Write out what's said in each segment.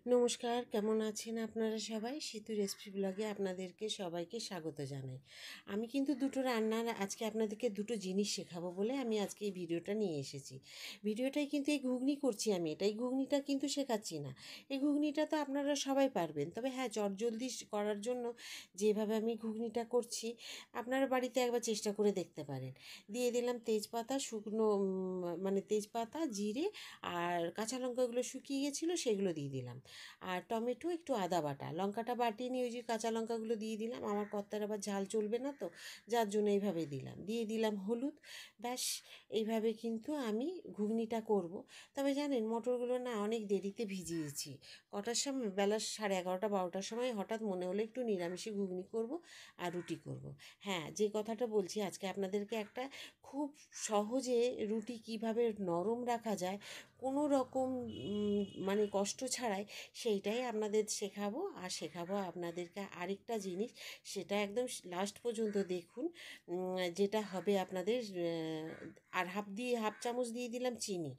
নমস্কার, কেমন আছেন আপনারা সবাই? সিতু রেসিপি ব্লগে আপনাদেরকে সবাইকে স্বাগত জানাই। আমি কিন্তু দুটো রান্নার আজকে আপনাদেরকে দুটো জিনিস শেখাবো বলে আমি আজকে এই ভিডিওটা নিয়ে এসেছি। ভিডিওটাই কিন্তু এই ঘুগনি করছি আমি, এই ঘুগনিটা কিন্তু শেখাচ্ছি না। এই ঘুগনিটা তো আপনারা সবাই পারবেন, তবে হ্যাঁ, চটজলদি করার জন্য যেভাবে আমি ঘুগনিটা করছি আপনারা বাড়িতে একবার চেষ্টা করে দেখতে পারেন। দিয়ে দিলাম তেজপাতা, শুকনো মানে তেজপাতা, জিরে আর কাঁচা লঙ্কাগুলো শুকিয়ে গেছিলো সেগুলো দিয়ে দিলাম। আর টমেটো, একটু আদা বাটা, লঙ্কাটা বাটিয়ে নিয়ে ওই যে কাঁচা লঙ্কাগুলো দিয়ে দিলাম। আমার কর্তার আবার ঝাল চলবে না, তো যার জন্য এইভাবে দিলাম। দিয়ে দিলাম হলুদ। ব্যাস, এইভাবে কিন্তু আমি ঘুগনিটা করব। তবে জানেন, মটরগুলো না অনেক দেরিতে ভিজিয়েছি। কটার সময়, বেলা 11:30-12টার সময় হঠাৎ মনে হলো একটু নিরামিষে ঘুগনি করব আর রুটি করব। হ্যাঁ, যে কথাটা বলছি আজকে আপনাদেরকে, একটা খুব সহজে রুটি কিভাবে নরম রাখা যায় কোনো রকম মানে কষ্ট ছাড়াই, সেইটাই আপনাদের শেখাবো। আর শেখাবো আপনাদেরকে আরেকটা জিনিস, সেটা একদম লাস্ট পর্যন্ত দেখুন। যেটা হবে আপনাদের, আর হাফ চামচ দিয়ে দিলাম চিনি।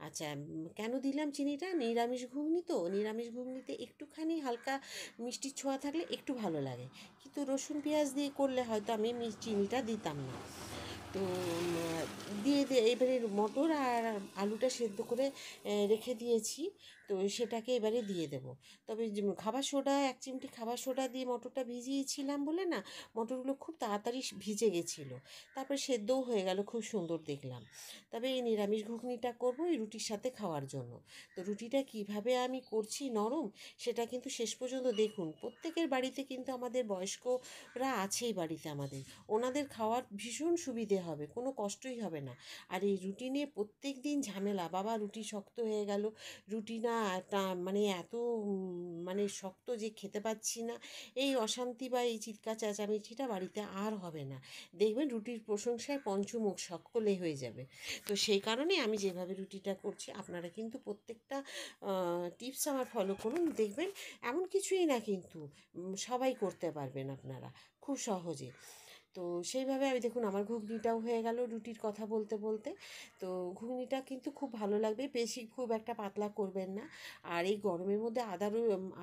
আচ্ছা, কেন দিলাম চিনিটা? নিরামিষ ঘুগনি তো, নিরামিষ ঘুগনিতে একটুখানি হালকা মিষ্টির ছোঁয়া থাকলে একটু ভালো লাগে, কিন্তু রসুন পেঁয়াজ দিয়ে করলে হয়তো আমি চিনিটা দিতাম না। তো এবারে মটর আর আলুটা সেদ্ধ করে রেখে দিয়েছি, তো সেটাকে এবারে দিয়ে দেব। তবে খাবার সোডা, 1 চিমটি খাবার সোডা দিয়ে মটরটা ভিজিয়েছিলাম বলে না, মটরগুলো খুব তাড়াতাড়ি ভিজে গেছিলো। তারপরে সেদ্ধও হয়ে গেল, খুব সুন্দর দেখলাম। তবে এই নিরামিষ ঘুগনিটা করবো এই রুটির সাথে খাওয়ার জন্য। তো রুটিটা কিভাবে আমি করছি নরম, সেটা কিন্তু শেষ পর্যন্ত দেখুন। প্রত্যেকের বাড়িতে কিন্তু আমাদের বয়স্করা আছেই বাড়িতে আমাদের, ওনাদের খাওয়ার ভীষণ সুবিধে হবে, কোনো কষ্টই হবে না। আর এই রুটি নিয়ে প্রত্যেক দিন ঝামেলা, বাবা রুটি শক্ত হয়ে গেল, রুটি না মানে এত মানে শক্ত যে খেতে পাচ্ছি না, এই অশান্তি বা এই চিৎকার চেঁচামেচিটা বাড়িতে আর হবে না। দেখবেন রুটির প্রশংসায় পঞ্চমুখ সকলে হয়ে যাবে। তো সেই কারণে আমি যেভাবে রুটিটা করছি, আপনারা কিন্তু প্রত্যেকটা টিপস আমার ফলো করুন, দেখবেন এমন কিছুই না, কিন্তু সবাই করতে পারবেন আপনারা খুব সহজে। তো সেইভাবে আমি দেখুন, আমার ঘুগনিটাও হয়ে গেল রুটির কথা বলতে বলতে। তো ঘুগনিটা কিন্তু খুব ভালো লাগবে, বেশি খুব একটা পাতলা করবেন না। আর এই গরমের মধ্যে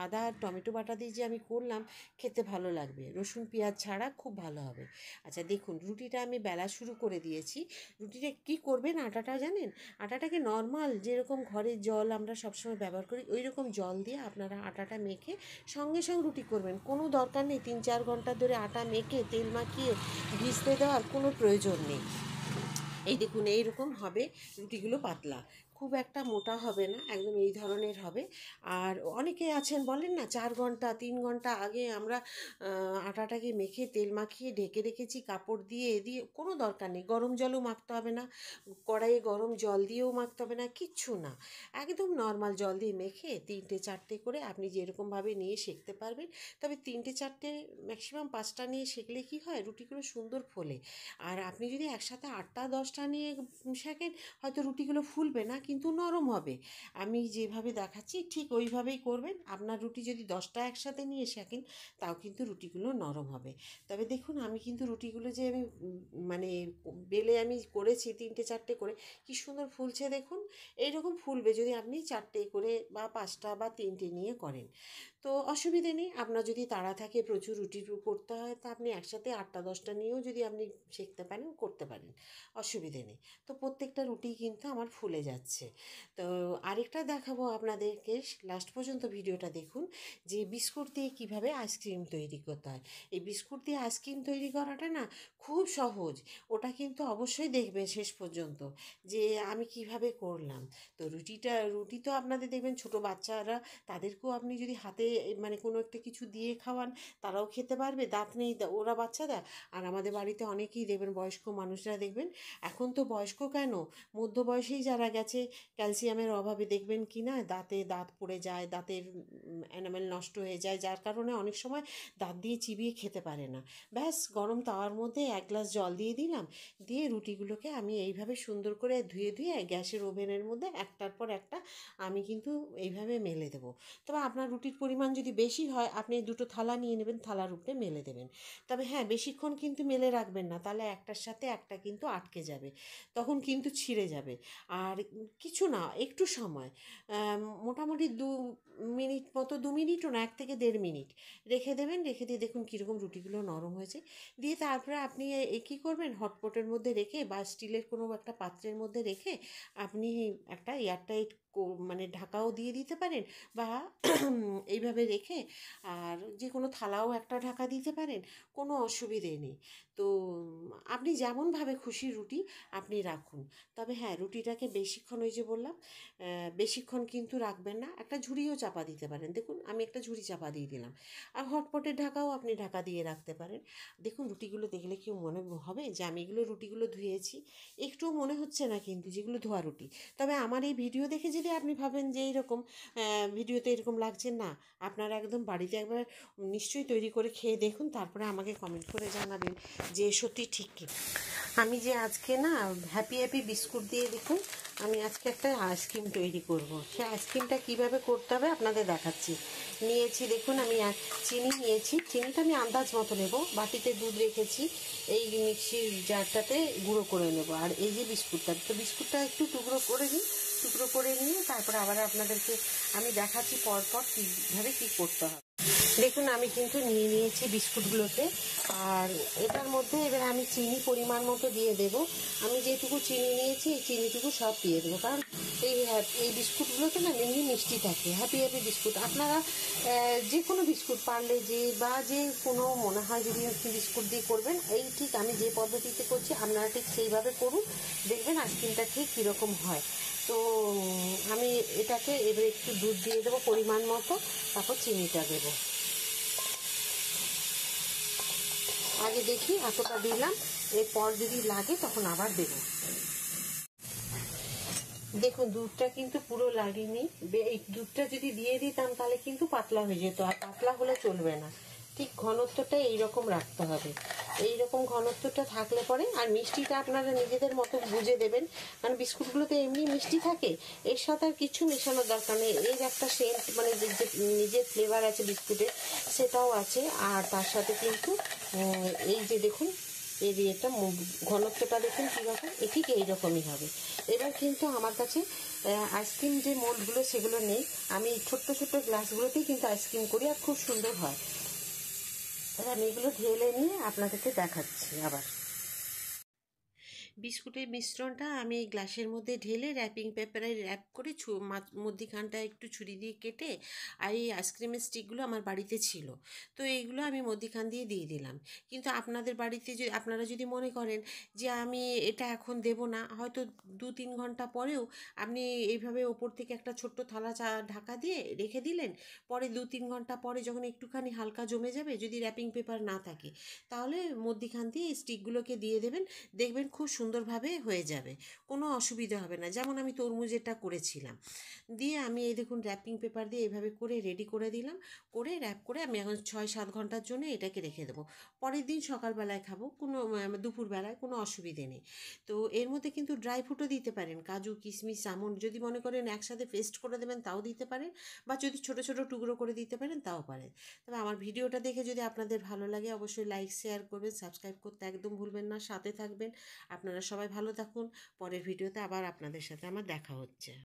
আদা আর টমেটো বাটা দিয়ে যে আমি করলাম, খেতে ভালো লাগবে, রসুন পেঁয়াজ ছাড়া খুব ভালো হবে। আচ্ছা দেখুন, রুটিটা আমি বেলা শুরু করে দিয়েছি। রুটিটা কী করবেন, আটাটা জানেন? আটাটাকে নর্মাল যেরকম ঘরের জল আমরা সবসময় ব্যবহার করি, ওই রকম জল দিয়ে আপনারা আটাটা মেখে সঙ্গে সঙ্গে রুটি করবেন। কোনো দরকার নেই 3-4 ঘন্টা ধরে আটা মেখে তেল মাখিয়ে ভিজতে দেওয়ার কোনো প্রয়োজন নেই। এই দেখুন, এইরকম হবে রুটিগুলো, পাতলা, খুব একটা মোটা হবে না, একদম এই ধরনের হবে। আর অনেকে আছেন বলেন না, 4 ঘন্টা 3 ঘন্টা আগে আমরা আটাটাকে মেখে তেল মাখিয়ে ঢেকে রেখেছি কাপড় দিয়ে, কোনো দরকার নেই। গরম জলও মাখতে হবে না, কড়াইয়ে গরম জল দিয়েও মাখতে হবে না, কিচ্ছু না। একদম নর্মাল জল দিয়ে মেখে 3টে-4টে করে আপনি যেরকমভাবে নিয়ে সেঁকতে পারবেন। তবে 3টে-4টে, ম্যাক্সিমাম 5টা নিয়ে সেঁকলে কী হয়, রুটিগুলো সুন্দর ফোলে। আর আপনি যদি একসাথে 8টা-10টা নিয়ে সেঁকেন, হয়তো রুটিগুলো ফুলবে না, কিন্তু নরম হবে। আমি যেভাবে দেখাচ্ছি ঠিক ওইভাবেই করবেন। আপনার রুটি যদি 10টা একসাথে নিয়ে সেঁকেন, তাও কিন্তু রুটিগুলো নরম হবে। তবে দেখুন, আমি কিন্তু রুটিগুলো যে আমি মানে বেলে আমি করেছি 3টে-4টে করে, কি সুন্দর ফুলছে দেখুন। এইরকম ফুলবে যদি আপনি 4টে করে বা 5টা বা 3টে নিয়ে করেন। তো অসুবিধে নেই, আপনার যদি তাড়া থাকে প্রচুর রুটি করতে হয়, তা আপনি একসাথে 8টা-10টা নিয়েও যদি আপনি শিখতে পারেন, করতে পারেন, অসুবিধে নেই। তো প্রত্যেকটা রুটি কিন্তু আমার ফুলে যাচ্ছে। তো আরেকটা দেখাবো আপনাদেরকে, লাস্ট পর্যন্ত ভিডিওটা দেখুন, যে বিস্কুট দিয়ে কিভাবে আইসক্রিম তৈরি করতে হয়। এই বিস্কুট দিয়ে আইসক্রিম তৈরি করাটা না খুব সহজ, ওটা কিন্তু অবশ্যই দেখবেন শেষ পর্যন্ত, যে আমি কিভাবে করলাম। তো রুটি তো আপনাদের দেখবেন ছোট বাচ্চারা, তাদেরকেও আপনি যদি হাতে মানে কোনো একটা কিছু দিয়ে খাওয়ান, তারাও খেতে পারবে, দাঁত নেই ওরা বাচ্চারা। আর আমাদের বাড়িতে অনেকেই দেখবেন, বয়স্ক মানুষরা দেখবেন, এখন তো বয়স্ক কেন, মধ্য বয়সেই যারা গেছে, ক্যালসিয়ামের অভাবে দেখবেন কি না, দাঁত পড়ে যায়, দাঁতের এনামেল নষ্ট হয়ে যায়, যার কারণে অনেক সময় দাঁত দিয়ে চিবিয়ে খেতে পারে না। ব্যাস, গরম তাওয়ার মধ্যে 1 গ্লাস জল দিয়ে দিলাম, দিয়ে রুটিগুলোকে আমি এইভাবে সুন্দর করে ধুয়ে ধুয়ে গ্যাসের ওভেনের মধ্যে একটার পর একটা আমি কিন্তু এইভাবে মেলে দেবো। তবে আপনার রুটির পরিমাণ যদি বেশি হয়, আপনি 2টো থালা নিয়ে নেবেন, থালার উপরে মেলে দেবেন। তবে হ্যাঁ, বেশিক্ষণ কিন্তু মেলে রাখবেন না, তাহলে একটার সাথে একটা কিন্তু আটকে যাবে, তখন কিন্তু ছিঁড়ে যাবে। আর কিছু না, একটু সময়, মোটামুটি 2 মিনিট মতো, 2 মিনিটও না, 1 থেকে 1.5 মিনিট রেখে দেবেন। রেখে দিয়ে দেখুন কীরকম রুটিগুলো নরম হয়েছে। দিয়ে তারপরে আপনি কী করবেন, হটপটের মধ্যে রেখে বা স্টিলের কোনো একটা পাত্রের মধ্যে রেখে আপনি একটা এয়ারটাইট মানে ঢাকাও দিয়ে দিতে পারেন, বা এইভাবে রেখে আর যে কোনো থালাও একটা ঢাকা দিতে পারেন, কোনো অসুবিধে নেই। তো আপনি যেমনভাবে খুশি রুটি আপনি রাখুন। তবে হ্যাঁ, রুটিটাকে বেশিক্ষণ, ওই যে বললাম, বেশিক্ষণ কিন্তু রাখবেন না। একটা ঝুড়িও চাপা দিতে পারেন, দেখুন আমি একটা ঝুড়ি চাপা দিয়ে দিলাম। আর হটপটের ঢাকাও আপনি ঢাকা দিয়ে রাখতে পারেন। দেখুন রুটিগুলো দেখলে কি মনে হবে যে আমি এগুলো রুটিগুলো ধুয়েছি? একটুও মনে হচ্ছে না কিন্তু যেগুলো ধোয়া রুটি। তবে আমার এই ভিডিও দেখে যদি আপনি ভাবেন যে এইরকম ভিডিওতে এরকম লাগছে, না, আপনারা একদম বাড়িতে একবার নিশ্চয়ই তৈরি করে খেয়ে দেখুন, তারপরে আমাকে কমেন্ট করে জানাবেন যে সত্যি ঠিক কি। আমি যে আজকে না হ্যাপি হ্যাপি বিস্কুট দিয়ে, দেখুন আমি আজকে একটা আইসক্রিম তৈরি করব। সেই আইসক্রিমটা কীভাবে করতে হবে আপনাদের দেখাচ্ছি। নিয়েছি দেখুন, আমি চিনি নিয়েছি। চিনিটা আমি আন্দাজ মতো নেব। বাটিতে দুধ রেখেছি, এই মিক্সির জারটাতে গুঁড়ো করে নেব। আর এই যে বিস্কুটটা, তো বিস্কুটটা একটু টুকরো করে নিই। টুকরো করে নিয়ে তারপর আবার আপনাদেরকে আমি দেখাচ্ছি পরপর কীভাবে কী করতে হবে। দেখুন আমি কিন্তু নিয়ে নিয়েছি বিস্কুটগুলোকে, আর এটার মধ্যে এবার আমি চিনি পরিমাণ মতো দিয়ে দেব। আমি যেটুকু চিনি নিয়েছি এই চিনিটুকু সব দিয়ে দেবো, কারণ এই বিস্কুটগুলোতে না এমনি মিষ্টি থাকে। হ্যাপি হ্যাপি বিস্কুট, আপনারা যে কোনো বিস্কুট, পারলে যে বা যে কোনো মনে হয় যদি বিস্কুট দিয়ে করবেন, এই ঠিক আমি যে পদ্ধতিতে করছি আপনারা ঠিক সেইভাবে করুন, দেখবেন আইসক্রিমটা ঠিক কীরকম হয়। তো আমি এটাকে এবার একটু দুধ দিয়ে দেবো পরিমাণ মতো, তারপর চিনিটা দেবো। আগে দেখি এতটা দিলাম, এরপর যদি লাগে তখন আবার দেবো। দেখুন দুধটা কিন্তু পুরো লাগেনি। এই দুধটা যদি দিয়ে দিতাম তাহলে কিন্তু পাতলা হয়ে যেত, আর পাতলা হলে চলবে না। ঠিক ঘনত্বটা এইরকম রাখতে হবে। এইরকম ঘনত্বটা থাকলে পরে, আর মিষ্টিটা আপনারা নিজেদের মতো বুঝে দেবেন, কারণ বিস্কুটগুলোতে এমনি মিষ্টি থাকে, এর সাথে আর কিছু মেশানোর দরকার নেই। এর একটা সেন্ট মানে যে নিজের ফ্লেভার আছে বিস্কুটের, সেটাও আছে। আর তার সাথে কিন্তু এই যে দেখুন এর এটা ঘনত্বটা দেখুন কীরকম, ঠিক এইরকমই হবে। এবার কিন্তু আমার কাছে আইসক্রিম যে মোল্ডগুলো সেগুলো নেই, আমি ছোট্ট ছোট্ট গ্লাসগুলোতেই কিন্তু আইসক্রিম করি, আর খুব সুন্দর হয়। তাহলে আমি এগুলো ঢেলে নিয়ে আপনাদেরকে দেখাচ্ছি আবার। বিস্কুটের মিশ্রণটা আমি এই গ্লাসের মধ্যে ঢেলে র্যাপিং পেপারে র্যাপ করে মধ্যিখানটা একটু ছুরি দিয়ে কেটে, আর এই আইসক্রিমের স্টিকগুলো আমার বাড়িতে ছিল, তো এইগুলো আমি মধ্যিখান দিয়ে দিয়ে দিলাম। কিন্তু আপনাদের বাড়িতে যদি আপনারা যদি মনে করেন যে আমি এটা এখন দেব না, হয়তো 2-3 ঘন্টা পরেও আপনি এইভাবে ওপর থেকে একটা ছোট্ট থালা ঢাকা দিয়ে রেখে দিলেন। পরে 2-3 ঘন্টা পরে যখন একটুখানি হালকা জমে যাবে, যদি র্যাপিং পেপার না থাকে, তাহলে মধ্যিখান দিয়ে এই স্টিকগুলোকে দিয়ে দেবেন। দেখবেন খুব সুন্দরভাবে হয়ে যাবে, কোনো অসুবিধা হবে না। যেমন আমি তরমুজেরটা করেছিলাম, দিয়ে আমি এই দেখুন র্যাপিং পেপার দিয়ে এভাবে করে রেডি করে দিলাম। করে র্যাপ করে আমি এখন 6-7 ঘন্টার জন্য এটাকে রেখে দেবো। পরের দিন সকালবেলায় খাবো, কোনো দুপুরবেলায় কোনো অসুবিধে নেই। তো এর মধ্যে কিন্তু ড্রাই ফ্রুটও দিতে পারেন, কাজু কিশমিশ আমন্ড, যদি মনে করেন একসাথে পেস্ট করে দেবেন তাও দিতে পারেন, বা যদি ছোটো ছোটো টুকরো করে দিতে পারেন তাও পারেন। তবে আমার ভিডিওটা দেখে যদি আপনাদের ভালো লাগে অবশ্যই লাইক শেয়ার করবেন, সাবস্ক্রাইব করতে একদম ভুলবেন না, সাথে থাকবেন। আপনারা সবাই ভালো থাকুন। পরের ভিডিওতে আবার আপনাদের সাথে আমার দেখা হচ্ছে।